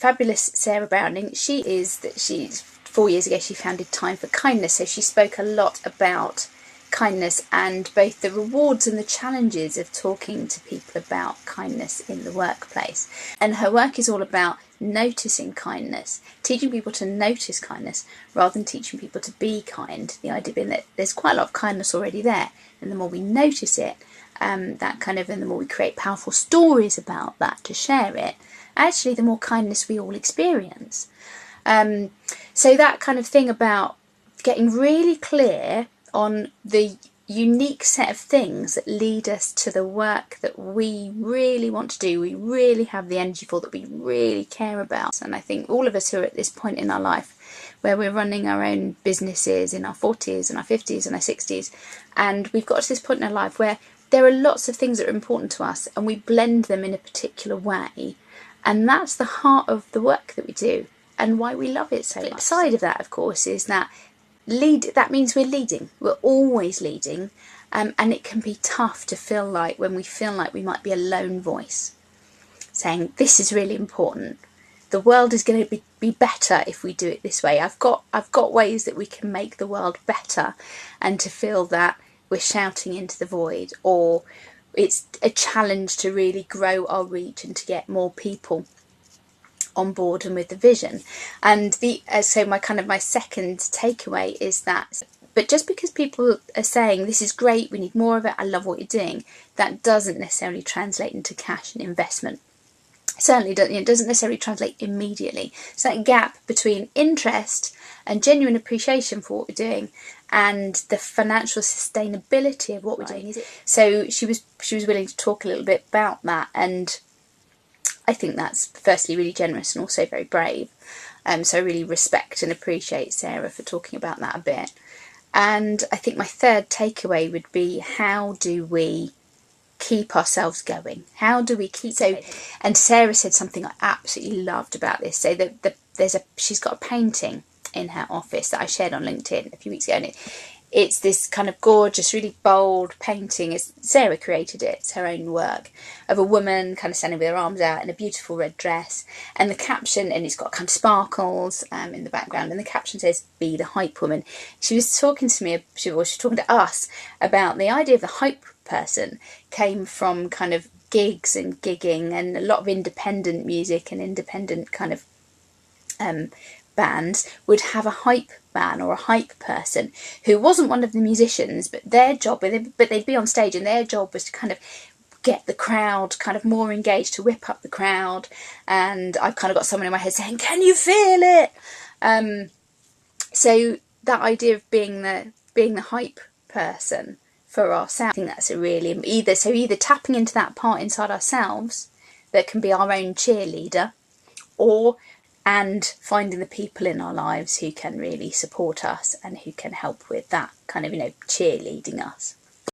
fabulous Sarah Browning, she's 4 years ago she founded Time for Kindness, so she spoke a lot about kindness and both the rewards and the challenges of talking to people about kindness in the workplace. And her work is all about noticing kindness, teaching people to notice kindness rather than teaching people to be kind. The idea being that there's quite a lot of kindness already there, and the more we notice it, and the more we create powerful stories about that to share it, actually the more kindness we all experience. So that kind of thing about getting really clear on the unique set of things that lead us to the work that we really want to do, we really have the energy for, that we really care about. And I think all of us who are at this point in our life where we're running our own businesses in our 40s and our 50s and our 60s, and we've got to this point in our life where there are lots of things that are important to us and we blend them in a particular way, and that's the heart of the work that we do and why we love it so much. The flip side of that, of course, is that that means we're leading. We're always leading, and it can be tough to feel like, when we feel like we might be a lone voice saying this is really important, the world is going to be better if we do it this way. I've got ways that we can make the world better, and to feel that we're shouting into the void, or it's a challenge to really grow our reach and to get more people on board and with the vision. And so my second takeaway is that, but just because people are saying this is great, we need more of it, I love what you're doing, that doesn't necessarily translate into cash and investment. Certainly it doesn't necessarily translate immediately. So that gap between interest and genuine appreciation for what we're doing and the financial sustainability of what we're doing. So she was willing to talk a little bit about that, and I think that's firstly really generous and also very brave. So I really respect and appreciate Sarah for talking about that a bit. And I think my third takeaway would be, how do we keep ourselves going? How do we keep and Sarah said something I absolutely loved about this. So she's got a painting in her office that I shared on LinkedIn a few weeks ago, and it's this kind of gorgeous, really bold painting. Sarah created it, it's her own work, of a woman kind of standing with her arms out in a beautiful red dress, and the caption, and it's got kind of sparkles in the background, and the caption says, "Be the hype woman." She was talking to me, she was talking to us about the idea of the hype person came from kind of gigs and gigging and a lot of independent music and independent kind of bands would have a hype man or a hype person who wasn't one of the musicians, but their job, but they'd be on stage and their job was to kind of get the crowd kind of more engaged, to whip up the crowd. And I've kind of got someone in my head saying, "Can you feel it?" So that idea of being the hype person for ourselves, I think that's a really either tapping into that part inside ourselves that can be our own cheerleader, and finding the people in our lives who can really support us and who can help with that kind of, cheerleading us.